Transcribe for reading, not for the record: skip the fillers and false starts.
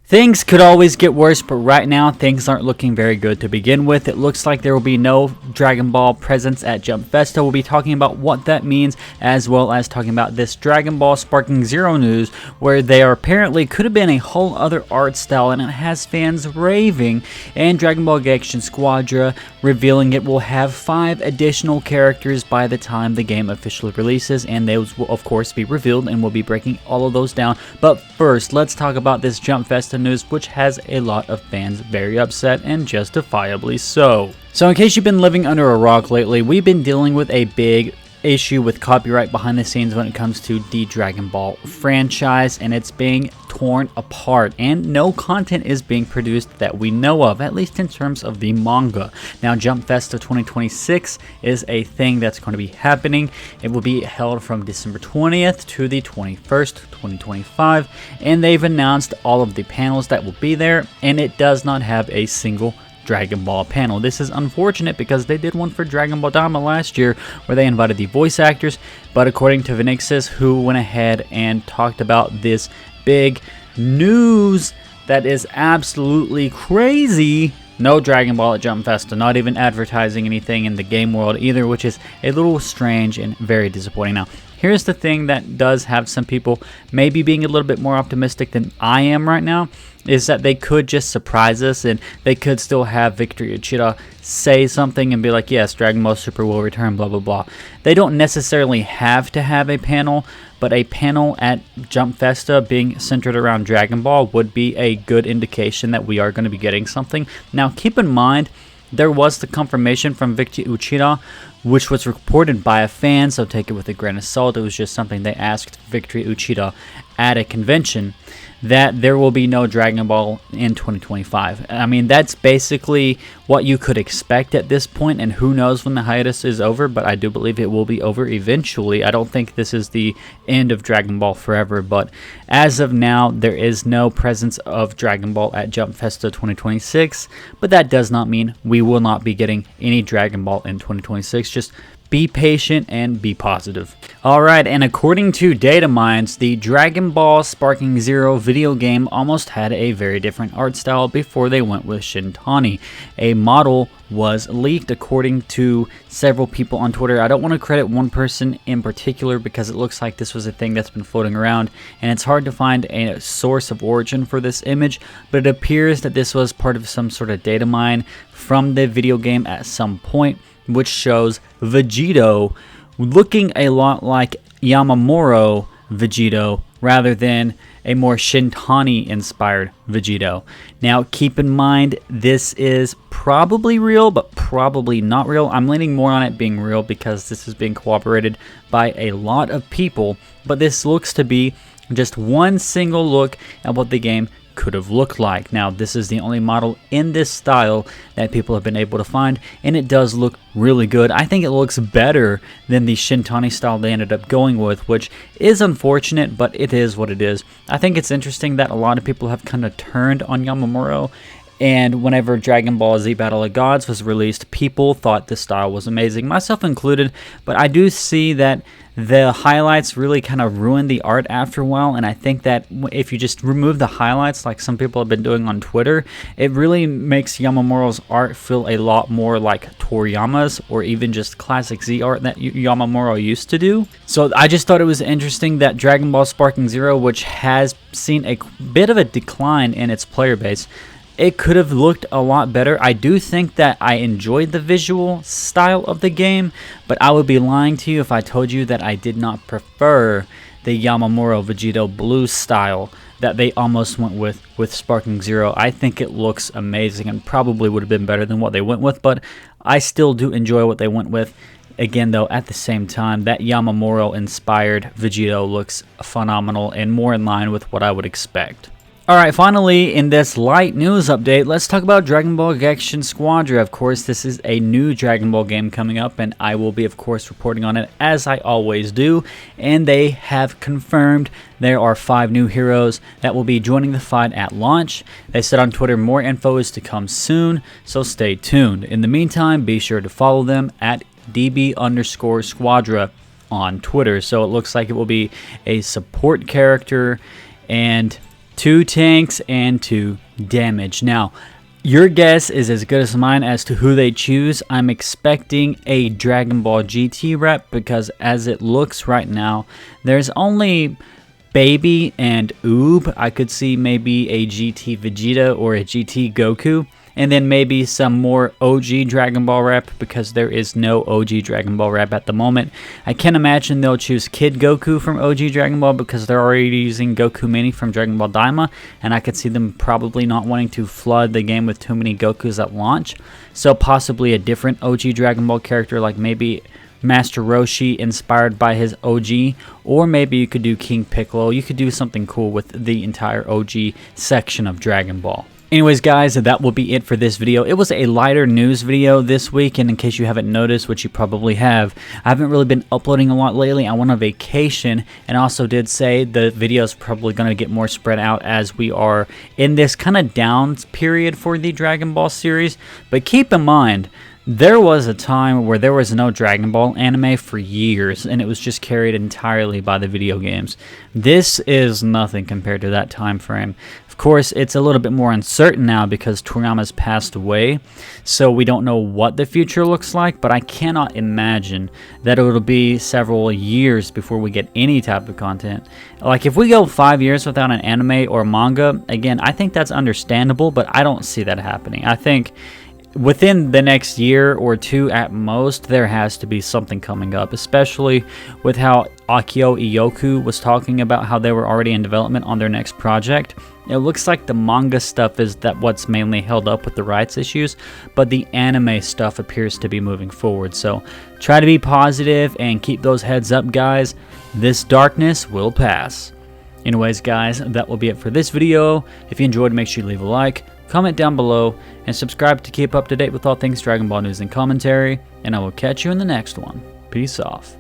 Things could always get worse, but right now things aren't looking very good to begin with. It looks like there will be no Dragon Ball presence at Jump Festa. We'll be talking about what that means, as well as talking about this Dragon Ball Sparking Zero news, where there apparently could have been a whole other art style, and it has fans raving, and Dragon Ball Gakuen Squadra revealing it will have 5 additional characters by the time the game officially releases, and those will of course be revealed, and we'll be breaking all of those down. But first, let's talk about this Jump Festa news, which has a lot of fans very upset, and justifiably so. So in case you've been living under a rock lately, we've been dealing with a big issue with copyright behind the scenes when it comes to the Dragon Ball franchise, and it's being torn apart, and no content is being produced that we know of, at least in terms of the manga. Now, Jump Festa 2026 is a thing that's going to be happening. It will be held from December 20th to the 21st, 2025, and they've announced all of the panels that will be there, and it does not have a single Dragon Ball panel. This is unfortunate because they did one for Dragon Ball Daima last year where they invited the voice actors, but according to Vinixis, who went ahead and talked about this big news that is absolutely crazy, no Dragon Ball at Jump Festa, not even advertising anything in the game world either, which is a little strange and very disappointing. Now, here's the thing that does have some people maybe being a little bit more optimistic than I am right now, is that they could just surprise us, and they could still have Victory Uchida say something and be like, yes, Dragon Ball Super will return, blah, blah, blah. They don't necessarily have to have a panel, but a panel at Jump Festa being centered around Dragon Ball would be a good indication that we are going to be getting something. Now, keep in mind, there was the confirmation from Victory Uchida, which was reported by a fan, so take it with a grain of salt. It was just something they asked Victory Uchida at a convention, that there will be no Dragon Ball in 2025. I mean, that's basically what you could expect at this point, and who knows when the hiatus is over, but I do believe it will be over eventually. I don't think this is the end of Dragon Ball forever, but as of now, there is no presence of Dragon Ball at Jump Festa 2026, but that does not mean we will not be getting any Dragon Ball in 2026. Just be patient and be positive. Alright, and according to Datamine, the Dragon Ball Sparking Zero video game almost had a very different art style before they went with Shintani. A model was leaked according to several people on Twitter. I don't want to credit one person in particular because it looks like this was a thing that's been floating around, and it's hard to find a source of origin for this image, but it appears that this was part of some sort of data mine from the video game at some point, which shows Vegito looking a lot like Yamamuro Vegito rather than a more Shintani-inspired Vegito. Now, keep in mind, this is probably real, but probably not real. I'm leaning more on it being real because this is being corroborated by a lot of people, but this looks to be just one single look at what the game could have looked like. Now, this is the only model in this style that people have been able to find, and it does look really good. I think it looks better than the Shintani style they ended up going with, which is unfortunate, but it is what it is. I think it's interesting that a lot of people have kind of turned on Yamamuro, and whenever Dragon Ball Z Battle of Gods was released, people thought the style was amazing, myself included, but I do see that the highlights really kind of ruined the art after a while, and I think that if you just remove the highlights like some people have been doing on Twitter, it really makes Yamamuro's art feel a lot more like Toriyama's, or even just classic Z art that Yamamuro used to do. So I just thought it was interesting that Dragon Ball Sparking Zero, which has seen a bit of a decline in its player base, it could have looked a lot better. I do think that I enjoyed the visual style of the game, but I would be lying to you if I told you that I did not prefer the Yamamuro Vegito Blue style that they almost went with Sparking Zero. I think it looks amazing and probably would have been better than what they went with, but I still do enjoy what they went with. Again, though, at the same time, that Yamamuro-inspired Vegito looks phenomenal and more in line with what I would expect. Alright, finally, in this light news update, let's talk about Dragon Ball Gakuen Squadra. Of course, this is a new Dragon Ball game coming up, and I will be, of course, reporting on it as I always do. And they have confirmed there are 5 new heroes that will be joining the fight at launch. They said on Twitter more info is to come soon, so stay tuned. In the meantime, be sure to follow them at DB_Squadra on Twitter. So it looks like it will be a support character, and 2 tanks and 2 damage. Now, your guess is as good as mine as to who they choose. I'm expecting a Dragon Ball GT rep because as it looks right now, there's only Baby and Oob. I could see maybe a GT Vegeta or a GT Goku. And then maybe some more OG Dragon Ball rep because there is no OG Dragon Ball rep at the moment. I can't imagine they'll choose Kid Goku from OG Dragon Ball because they're already using Goku Mini from Dragon Ball Daima. And I could see them probably not wanting to flood the game with too many Gokus at launch. So possibly a different OG Dragon Ball character like maybe Master Roshi inspired by his OG, or maybe you could do King Piccolo. You could do something cool with the entire OG section of Dragon Ball. Anyways guys, that will be it for this video. It was a lighter news video this week, and in case you haven't noticed, which you probably have, I haven't really been uploading a lot lately. I went on vacation, and also did say the video is probably going to get more spread out as we are in this kind of down period for the Dragon Ball series. But keep in mind, there was a time where there was no Dragon Ball anime for years, and it was just carried entirely by the video games. This is nothing compared to that time frame. Of course, it's a little bit more uncertain now because Toriyama's passed away, so we don't know what the future looks like, but I cannot imagine that it'll be several years before we get any type of content. Like, if we go 5 years without an anime or manga, again, I think that's understandable, but I don't see that happening. I think within the next year or two at most, there has to be something coming up, especially with how Akio Iyoku was talking about how they were already in development on their next project. It looks like the manga stuff is what's mainly held up with the rights issues, but the anime stuff appears to be moving forward. So try to be positive and keep those heads up, guys. This darkness will pass. Anyways, guys, that will be it for this video. If you enjoyed, make sure you leave a like, comment down below, and subscribe to keep up to date with all things Dragon Ball news and commentary, and I will catch you in the next one. Peace off.